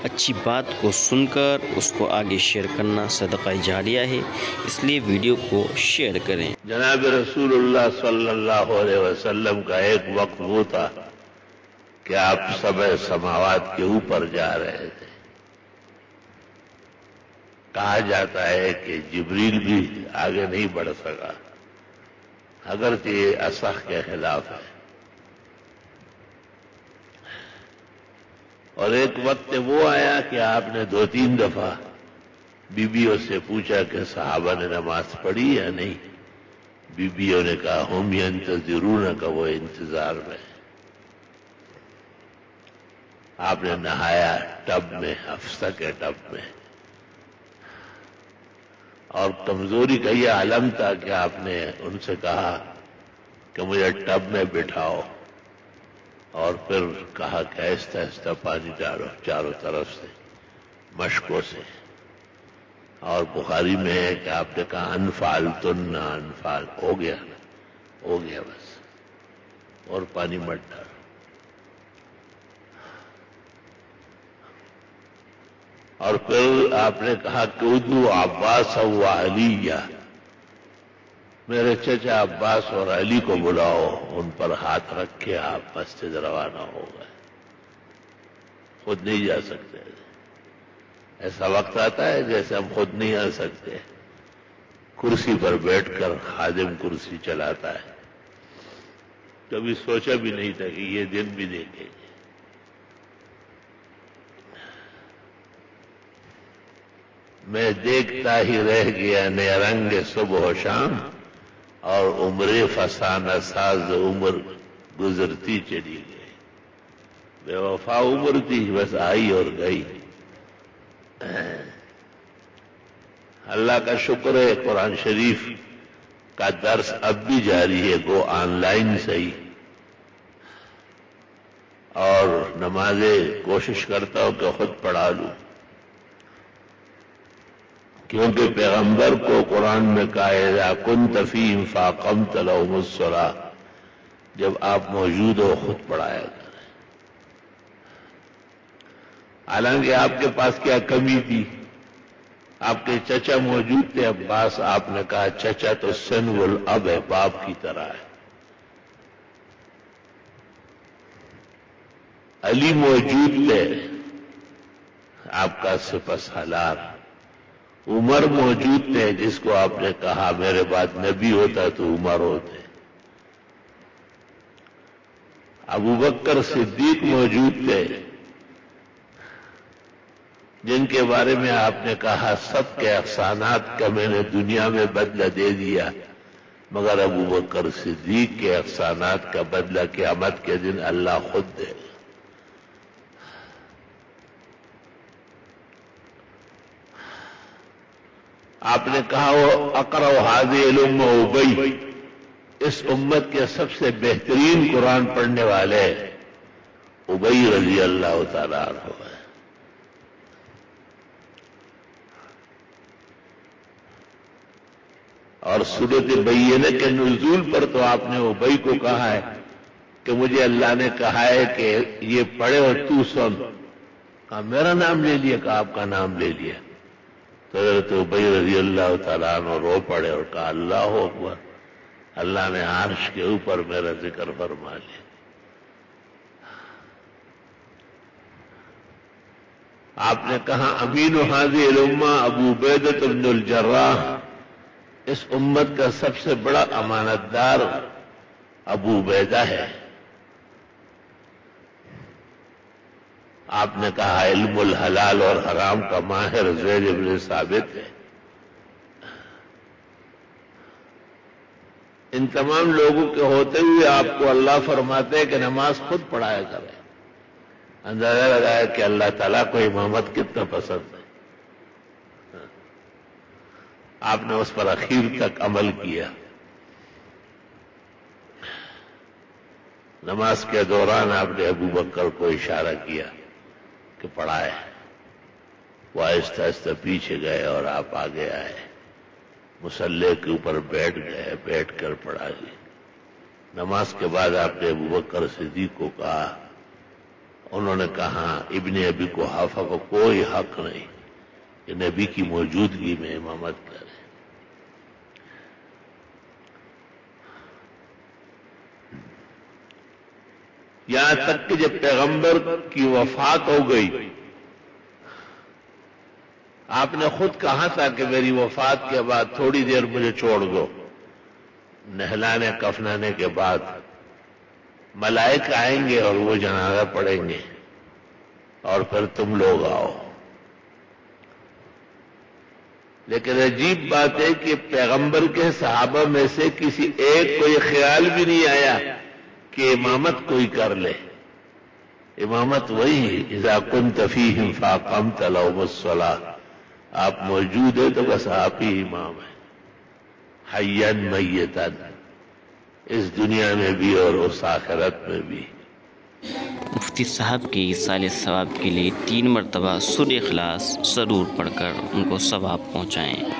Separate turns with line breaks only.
اچھی بات کو سن کر اس کو آگے شیئر کرنا صدقہ جاریہ ہے، اس لیے ویڈیو کو شیئر کریں۔
جناب رسول اللہ صلی اللہ علیہ وسلم کا ایک وقت وہ تھا کہ آپ سبع سماوات کے اوپر جا رہے تھے۔ کہا جاتا ہے کہ جبریل بھی آگے نہیں بڑھ سکا، اگرچہ یہ اصح کے خلاف ہے۔ اور ایک وقت وہ آیا کہ آپ نے 2-3 دفعہ بیویوں سے پوچھا کہ صحابہ نے نماز پڑھی یا نہیں۔ بیویوں نے کہا ہم ینتظرون، کا وہ انتظار میں۔ آپ نے نہایا ٹب میں، حفصہ کے ٹب میں، اور کمزوری کا یہ عالم تھا کہ آپ نے ان سے کہا کہ مجھے ٹب میں بٹھاؤ، اور پھر کہا کہ آہستہ آہستہ پانی ڈالو چاروں طرف سے مشکوں سے۔ اور بخاری میں ہے کہ آپ نے کہا انفعلتن انفعل، ہو گیا بس، اور پانی مت ڈالو۔ اور پھر آپ نے کہا کہ ادعو عباس و علی، میرے چچا عباس اور علی کو بلاؤ، ان پر ہاتھ رکھ کے آپ مسجد روانہ ہو گئے۔ خود نہیں جا سکتے۔ ایسا وقت آتا ہے جیسے ہم خود نہیں آ سکتے، کرسی پر بیٹھ کر خادم کرسی چلاتا ہے۔ کبھی سوچا بھی نہیں تھا کہ یہ دن بھی دیکھیں گے۔ میں دیکھتا ہی رہ گیا نیرنگ صبح و شام، اور عمر فسانہ ساز عمر گزرتی چلی گئی۔ بے وفا عمر تھی، بس آئی اور گئی۔ اللہ کا شکر ہے قرآن شریف کا درس اب بھی جاری ہے، گو آن لائن صحیح، اور نمازیں کوشش کرتا ہوں کہ خود پڑھا لوں، کیونکہ پیغمبر کو قرآن میں کہا اذا کنت فیہم فاقمت لہم الصلاۃ، جب آپ موجود ہو خود پڑھایا کریں۔ حالانکہ آپ کے پاس کیا کمی تھی؟ آپ کے چچا موجود تھے عباس، آپ نے کہا چچا تو سنو الاب ہے، باپ کی طرح ہے۔ علی موجود تھے، آپ کا سپہ سالار۔ عمر موجود تھے، جس کو آپ نے کہا میرے بعد نبی ہوتا تو عمر ہوتے۔ ابو بکر صدیق موجود تھے، جن کے بارے میں آپ نے کہا سب کے احسانات کا میں نے دنیا میں بدلہ دے دیا، مگر ابو بکر صدیق کے احسانات کا بدلہ قیامت کے دن اللہ خود دے گا۔ آپ نے کہا وہ اقرأ هذه الامہ ابی، اس امت کے سب سے بہترین قرآن پڑھنے والے ابی رضی اللہ تعالیٰ عنہ ہے۔ اور سورۃ بینہ کے نزول پر تو آپ نے ابی کو کہا ہے کہ مجھے اللہ نے کہا ہے کہ یہ پڑھے اور تو سن۔ کہا میرا نام لے لیا، کہا آپ کا نام لے لیا۔ تو حضرت ابی رضی اللہ تعالیٰ عنہ رو پڑے اور کہا اللہ اکبر، اللہ نے عرش کے اوپر میرا ذکر فرما لیا۔ آپ نے کہا امین هذه الامہ ابو عبیدہ بن الجراح، اس امت کا سب سے بڑا امانت دار ابو عبیدہ ہے۔ آپ نے کہا علم الحلال اور حرام کا ماہر زید بن ثابت ہے۔ ان تمام لوگوں کے ہوتے ہوئے آپ کو اللہ فرماتے ہیں کہ نماز خود پڑھایا کرے۔ اندازہ لگایا کہ اللہ تعالیٰ کو امامت کتنا پسند ہے۔ آپ نے اس پر اخیر تک عمل کیا۔ نماز کے دوران آپ نے ابو بکر کو اشارہ کیا کہ پڑھائے۔ وہ آہستہ آہستہ پیچھے گئے اور آپ آگے آئے، مصلی کے اوپر بیٹھ گئے، بیٹھ کر پڑھا لی۔ نماز کے بعد آپ نے ابو بکر صدیق کو کہا انہوں نے کہا ابن ابی قحافہ کو کوئی حق نہیں کہ نبی کی موجودگی میں امامت کرے۔ یہاں تک کہ جب پیغمبر کی وفات ہو گئی، آپ نے خود کہا تھا کہ میری وفات کے بعد تھوڑی دیر مجھے چھوڑ دو، نہلانے کفنانے کے بعد ملائکہ آئیں گے اور وہ جنازہ پڑھیں گے اور پھر تم لوگ آؤ۔ لیکن عجیب بات ہے کہ پیغمبر کے صحابہ میں سے کسی ایک کو یہ خیال بھی نہیں آیا کہ امامت کوئی کر لے۔ امامت وہی اذا كنت فيهم فاقمت لهم الصلاة، آپ موجود ہیں تو بس آپ ہی امام ہیں، حیا میتا، اس دنیا میں بھی اور اس آخرت میں بھی۔
مفتی صاحب کی ایصال ثواب کے لیے 3 مرتبہ سورہ اخلاص ضرور پڑھ کر ان کو ثواب پہنچائیں۔